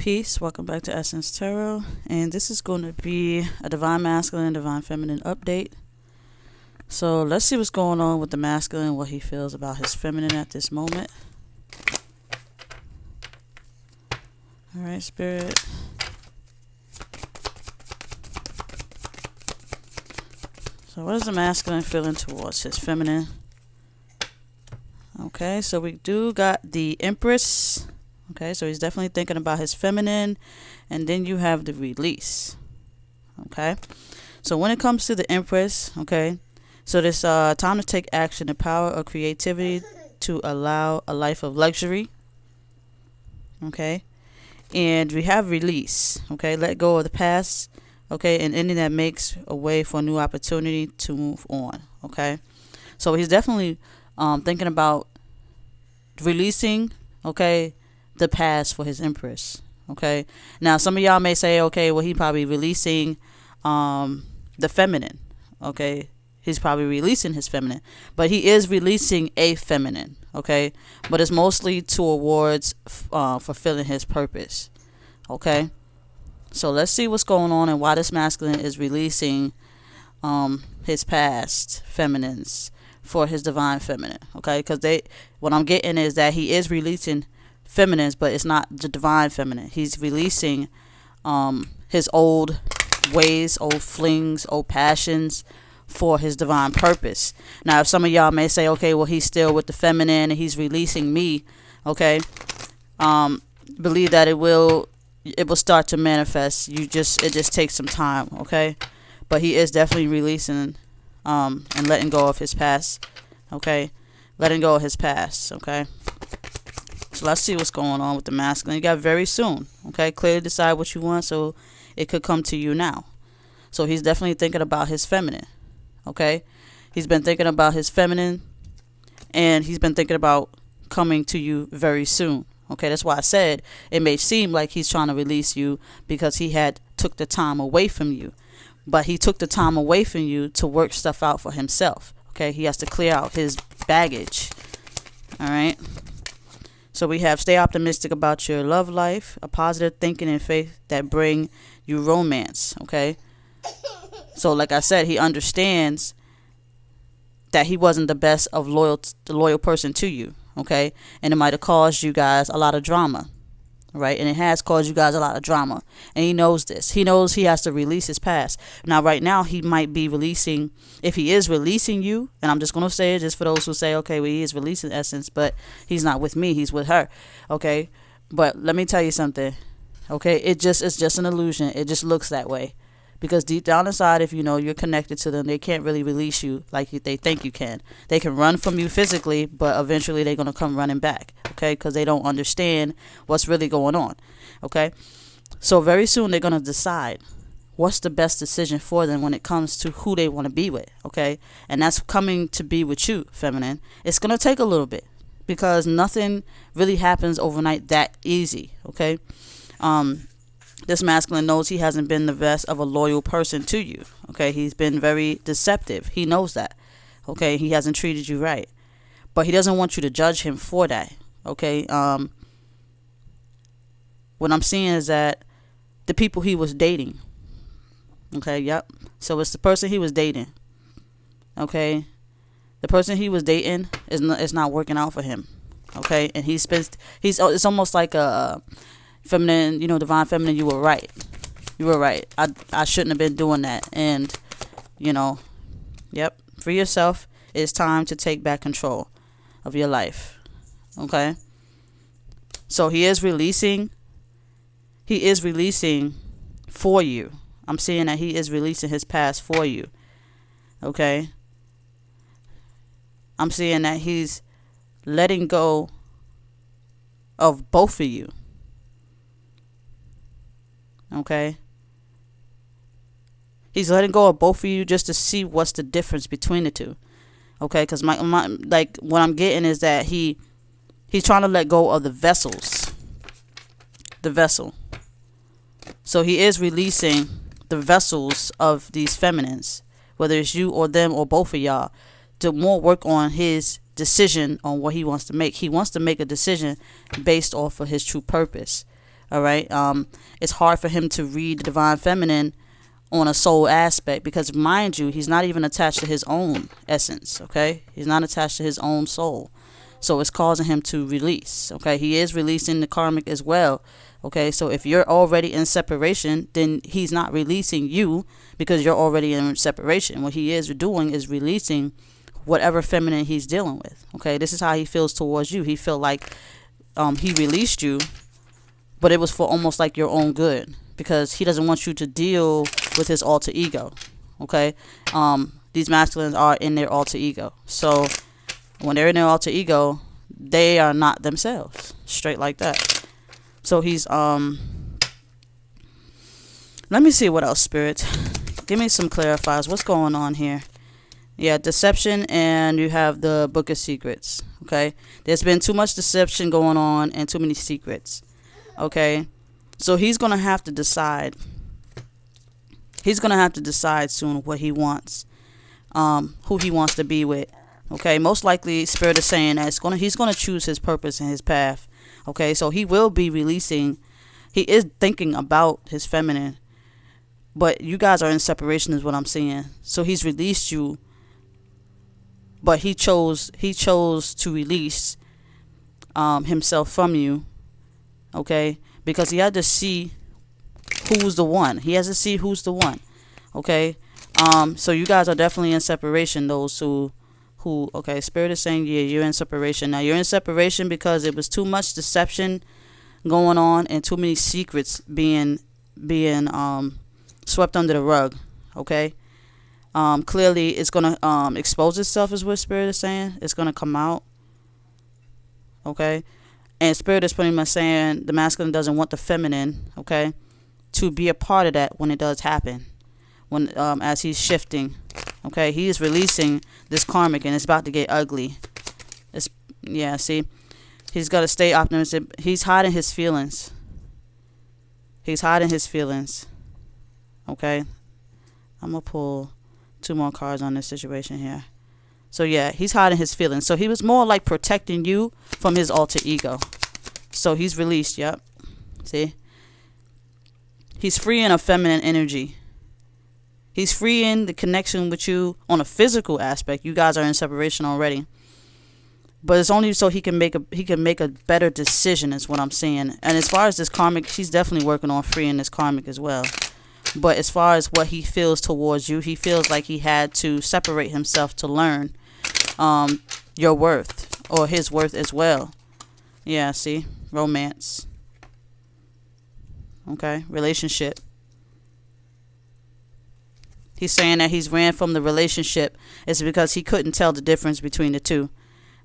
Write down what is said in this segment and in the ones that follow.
Peace. Welcome back to Essence Tarot. And this is going to be a Divine Masculine and Divine Feminine update. So let's see what's going on with the masculine, what he feels about his feminine at this moment. Alright, Spirit. So what is the masculine feeling towards his feminine? Okay, so we do got the Empress. Okay, so he's definitely thinking about his feminine. And then you have the release. Okay, so when it comes to the Empress, okay, so this time to take action, the power of creativity to allow a life of luxury. Okay, and we have release. Okay, let go of the past. Okay, and ending that makes a way for a new opportunity to move on. Okay, so he's definitely thinking about releasing, okay, the past for his Empress. Okay, now some of y'all may say, okay, well, he probably releasing the feminine. Okay, he's probably releasing his feminine, but he is releasing a feminine. Okay, but it's mostly towards fulfilling his purpose. Okay, so let's see what's going on and why this masculine is releasing his past feminines for his divine feminine. Okay, because what I'm getting is that he is releasing feminines, but it's not the divine feminine. He's releasing his old ways, old flings, old passions for his divine purpose. Now, if some of y'all may say, okay, well, he's still with the feminine and he's releasing me, okay, believe that it will start to manifest. It just takes some time, okay? But he is definitely releasing and letting go of his past, okay? Letting go of his past, okay? So let's see what's going on with the masculine. You got very soon, okay? Clearly decide what you want, so it could come to you now. So he's definitely thinking about his feminine, okay? He's been thinking about his feminine, and he's been thinking about coming to you very soon. Okay, that's why I said it may seem like he's trying to release you because he had took the time away from you. But he took the time away from you to work stuff out for himself. Okay, he has to clear out his baggage. All right. So we have stay optimistic about your love life, a positive thinking and faith that bring you romance. Okay. So like I said, he understands that he wasn't the best of the loyal person to you. Okay, and it might have caused you guys a lot of drama, right? And it has caused you guys a lot of drama, and he knows this. He knows he has to release his past. Now, right now, he might be releasing, if he is releasing you, and I'm just going to say it just for those who say, okay, well, he is releasing Essence, but he's not with me, he's with her, okay? But let me tell you something, okay? It's just an illusion. It just looks that way. Because deep down inside, if you know you're connected to them, they can't really release you like they think you can. They can run from you physically, but eventually they're going to come running back, okay? Because they don't understand what's really going on, okay? So very soon they're going to decide what's the best decision for them when it comes to who they want to be with, okay? And that's coming to be with you, feminine. It's going to take a little bit because nothing really happens overnight that easy, okay? This masculine knows he hasn't been the best of a loyal person to you. Okay, he's been very deceptive. He knows that. Okay, he hasn't treated you right. But he doesn't want you to judge him for that. Okay, what I'm seeing is that the people he was dating. Okay, yep. So it's the person he was dating. Okay, the person he was dating is not working out for him. Okay, and it's almost like a feminine, divine feminine, you were right. You were right. I shouldn't have been doing that. And, yep. For yourself, it's time to take back control of your life. Okay? So he is releasing for you. I'm seeing that he is releasing his past for you. Okay? I'm seeing that he's letting go of both of you. Okay, he's letting go of both of you just to see what's the difference between the two. Okay, because my like what I'm getting is that he's trying to let go of the vessels, the vessel. So he is releasing the vessels of these feminines, whether it's you or them or both of y'all, to more work on his decision on what he wants to make. He wants to make a decision based off of his true purpose. All right. It's hard for him to read the divine feminine on a soul aspect because, mind you, he's not even attached to his own essence. Okay, he's not attached to his own soul, so it's causing him to release. Okay, he is releasing the karmic as well. Okay, so if you're already in separation, then he's not releasing you because you're already in separation. What he is doing is releasing whatever feminine he's dealing with. Okay, this is how he feels towards you. He felt like he released you, but it was for almost like your own good because he doesn't want you to deal with his alter ego. Okay, these masculines are in their alter ego. So when they're in their alter ego, they are not themselves. Straight like that. So he's let me see what else, Spirit. Give me some clarifiers. What's going on here? Yeah, deception, and you have the Book of Secrets. Okay, there's been too much deception going on and too many secrets. Okay, so he's gonna have to decide. He's gonna have to decide soon what he wants, who he wants to be with. Okay, most likely Spirit is saying that he's gonna choose his purpose and his path. Okay, so he will be releasing. He is thinking about his feminine, but you guys are in separation, is what I'm seeing. So he's released you, but he chose to release himself from you. Okay, because he had to see who's the one. He has to see who's the one. Okay, so you guys are definitely in separation. Those who okay, Spirit is saying, yeah, you're in separation. Now you're in separation because it was too much deception going on and too many secrets being swept under the rug. Okay, clearly it's gonna expose itself, is what Spirit is saying. It's gonna come out. Okay, and Spirit is pretty much saying the masculine doesn't want the feminine, okay, to be a part of that when it does happen, when as he's shifting. Okay, he is releasing this karmic, and it's about to get ugly. Yeah, see, he's got to stay optimistic. He's hiding his feelings. He's hiding his feelings. Okay, I'm gonna pull 2 more cards on this situation here. So yeah, he's hiding his feelings. So he was more like protecting you from his alter ego. So he's released. Yep. See, he's freeing a feminine energy. He's freeing the connection with you on a physical aspect. You guys are in separation already, but it's only so he can make a better decision, is what I'm saying. And as far as this karmic, she's definitely working on freeing this karmic as well. But as far as what he feels towards you, he feels like he had to separate himself to learn your worth, or his worth as well. Yeah, see, romance. Okay, relationship. He's saying that he's ran from the relationship is because he couldn't tell the difference between the two.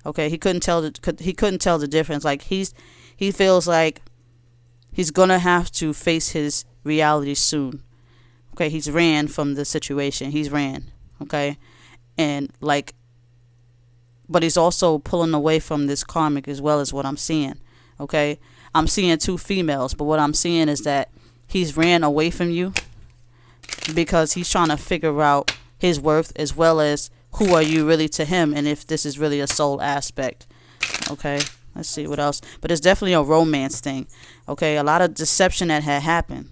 Okay, he couldn't tell the difference. Like he feels like he's gonna have to face his reality soon. Okay, he's ran from the situation. He's ran. Okay, and like, but he's also pulling away from this karmic as well, as what I'm seeing. Okay, I'm seeing 2 females, but what I'm seeing is that he's ran away from you because he's trying to figure out his worth as well as who are you really to him, and if this is really a soul aspect. Okay, let's see what else. But it's definitely a romance thing. Okay, a lot of deception that had happened,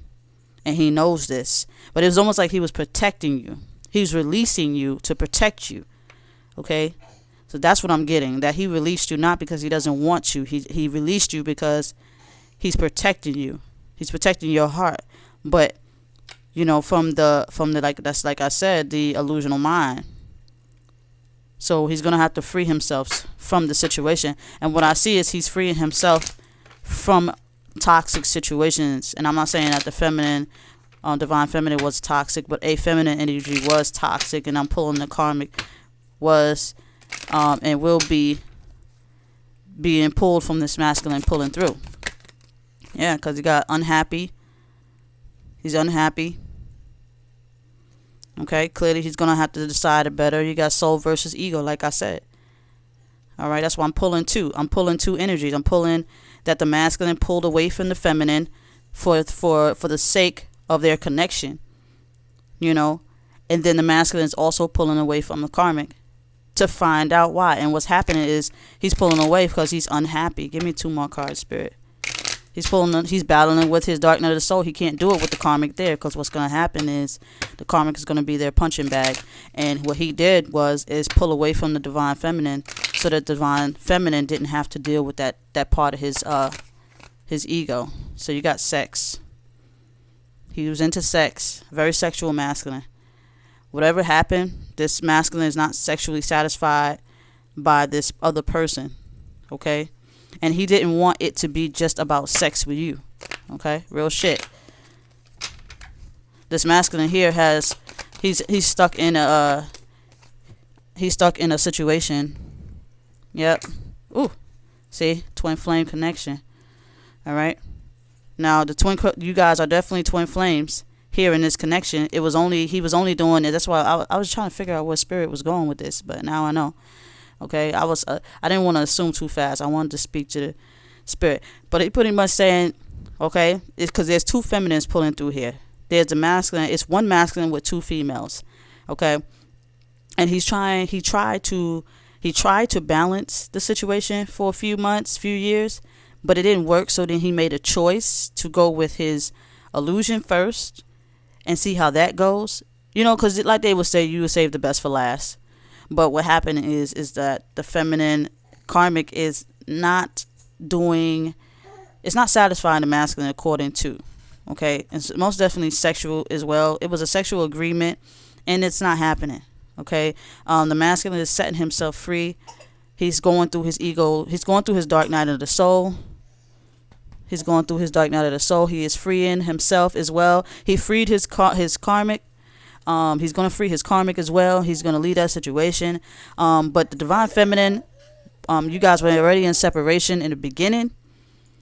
and he knows this, but it was almost like he was protecting you. He's releasing you to protect you. Okay, so that's what I'm getting, that he released you not because he doesn't want you. He released you because he's protecting you. He's protecting your heart. But you know, from the like I said, the illusional mind. So he's gonna have to free himself from the situation. And what I see is he's freeing himself from toxic situations. And I'm not saying that the feminine, divine feminine was toxic, but a feminine energy was toxic. And I'm pulling the karmic was and will be being pulled from this masculine, pulling through. Yeah, because he got unhappy. He's unhappy. Okay, clearly he's going to have to decide it better. You got soul versus ego, like I said. All right, that's why I'm pulling 2. I'm pulling 2 energies. I'm pulling that the masculine pulled away from the feminine for the sake of their connection, you know. And then the masculine is also pulling away from the karmic to find out why. And what's happening is he's pulling away because he's unhappy. Give me 2 more cards, Spirit. He's battling with his dark night of the soul. He can't do it with the karmic there, because what's going to happen is the karmic is going to be their punching bag. And what he did is pull away from the divine feminine, so that divine feminine didn't have to deal with that part of his ego. So you got sex. He was into sex, very sexual masculine. Whatever happened, this masculine is not sexually satisfied by this other person, okay? And he didn't want it to be just about sex with you, okay? Real shit. This masculine here he's stuck in a situation. Yep. Ooh, see, twin flame connection. All right. Now you guys are definitely twin flames here in this connection. He was only doing it. That's why I was trying to figure out where spirit was going with this, but now I know. Okay, I didn't want to assume too fast. I wanted to speak to the spirit, but he pretty much saying, okay, it's because there's two feminines pulling through here. There's the masculine. It's one masculine with two females. Okay, and he tried to balance the situation for a few months, few years, but it didn't work. So then he made a choice to go with his illusion first and see how that goes. You know, because like they would say, you would save the best for last. But what happened is that the feminine karmic is not satisfying the masculine according to, okay? It's most definitely sexual as well. It was a sexual agreement, and it's not happening, okay? The masculine is setting himself free. He's going through his ego. He's going through his dark night of the soul. He is freeing himself as well. He freed his karmic. He's going to free his karmic as well. He's going to leave that situation. But the divine feminine, you guys were already in separation in the beginning.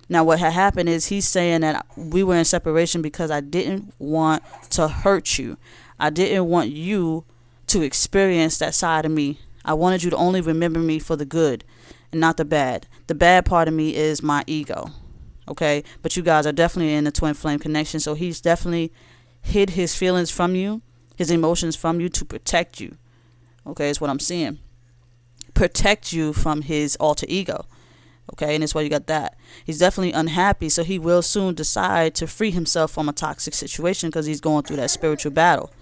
Now what had happened is he's saying that we were in separation because I didn't want to hurt you. I didn't want you to experience that side of me. I wanted you to only remember me for the good and not the bad. The bad part of me is my ego. Okay? But you guys are definitely in the twin flame connection. So he's definitely hid his feelings from you, his emotions from you, to protect you. Okay, is what I'm seeing. Protect you from his alter ego. Okay, and that's why you got that. He's definitely unhappy, so he will soon decide to free himself from a toxic situation because he's going through that spiritual battle.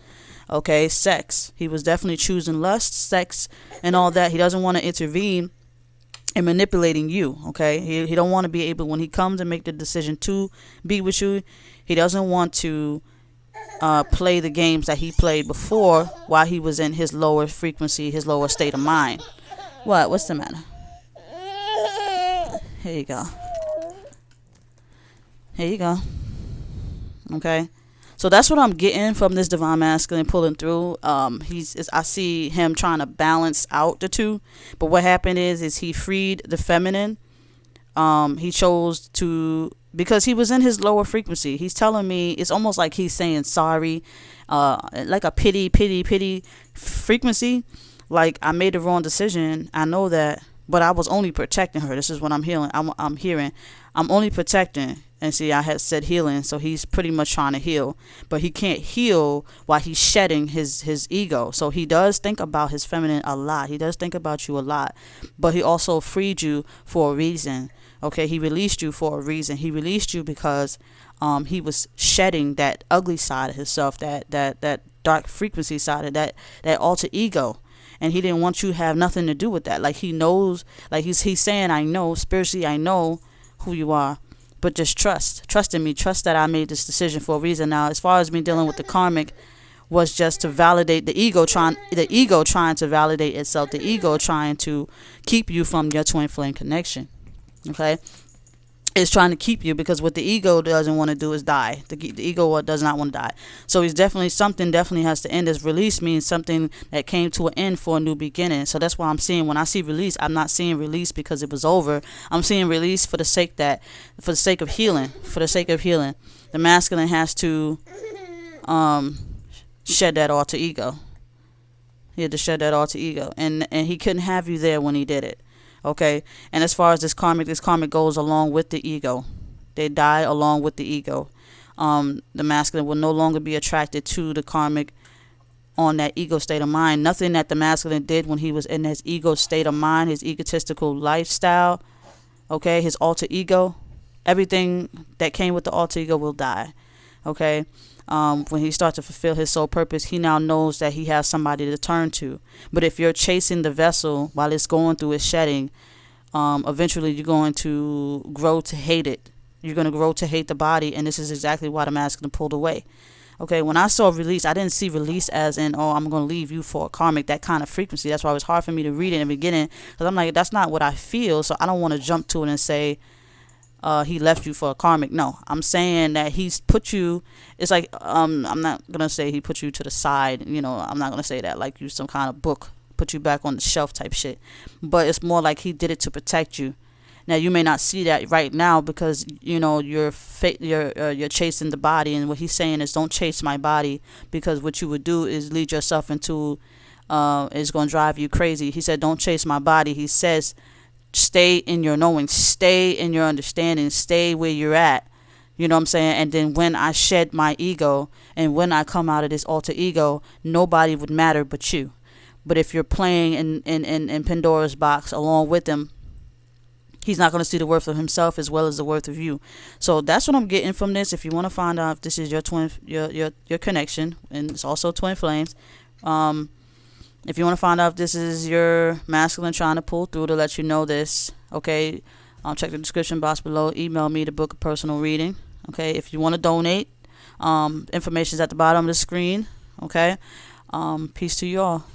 Okay, sex. He was definitely choosing lust, sex, and all that. He doesn't want to intervene in manipulating you. Okay, he don't want to be able, when he comes and make the decision to be with you, he doesn't want to play the games that he played before while he was in his lower frequency, his lower state of mind. What's the matter? Here you go. Okay, so that's what I'm getting from this divine masculine pulling through. I see him trying to balance out the two, but what happened is he freed the feminine. He chose to, because he was in his lower frequency. He's telling me, it's almost like he's saying sorry, like a pity frequency. Like, I made the wrong decision. I know that, but I was only protecting her. This is what I'm hearing. I'm hearing. I'm only protecting. And see, I had said healing, so he's pretty much trying to heal, but he can't heal while he's shedding his ego. So he does think about his feminine a lot. He does think about you a lot, but he also freed you for a reason. Okay, he released you for a reason. He released you because he was shedding that ugly side of himself, that dark frequency side of that alter ego. And he didn't want you to have nothing to do with that. Like, he knows, like he's saying, I know, spiritually, I know who you are, but just trust in me. Trust that I made this decision for a reason. Now, as far as me dealing with the karmic, was just to validate the ego trying to validate itself, the ego trying to keep you from your twin flame connection. Okay, it's trying to keep you, because what the ego doesn't want to do is die. The ego does not want to die. So something definitely has to end. This release means something that came to an end for a new beginning. So that's why I'm seeing, when I see release, I'm not seeing release because it was over. I'm seeing release for the sake of healing. For the sake of healing, the masculine has to shed that alter ego. He had to shed that alter ego, and he couldn't have you there when he did it. Okay, and as far as this karmic goes along with the ego. They die along with the ego. The masculine will no longer be attracted to the karmic on that ego state of mind. Nothing that the masculine did when he was in his ego state of mind, his egotistical lifestyle, okay, his alter ego, everything that came with the alter ego will die. Okay. When he starts to fulfill his soul purpose, he now knows that he has somebody to turn to. But if you're chasing the vessel while it's going through its shedding, eventually you're going to grow to hate it. You're going to grow to hate the body, and this is exactly why the masculine pulled away. Okay, when I saw release, I didn't see release as in, oh, I'm going to leave you for a karmic, that kind of frequency. That's why it was hard for me to read it in the beginning, because I'm like, that's not what I feel, so I don't want to jump to it and say, he left you for a karmic. No, I'm saying that he's put you, it's like, I'm not going to say he put you to the side, I'm not going to say that like you some kind of book, put you back on the shelf type shit, but it's more like he did it to protect you. Now you may not see that right now because you're chasing the body, and what he's saying is don't chase my body, because what you would do is lead yourself into is going to drive you crazy. He said don't chase my body. He says stay in your knowing, stay in your understanding, stay where you're at. You know what I'm saying? And then when I shed my ego and when I come out of this alter ego, nobody would matter but you. But if you're playing in Pandora's box along with him, he's not going to see the worth of himself as well as the worth of you. So that's what I'm getting from this. If you want to find out if this is your twin, your connection, and it's also twin flames. If you want to find out if this is your masculine trying to pull through to let you know this, okay, check the description box below. Email me to book a personal reading. Okay, if you want to donate, information is at the bottom of the screen. Okay, peace to you all.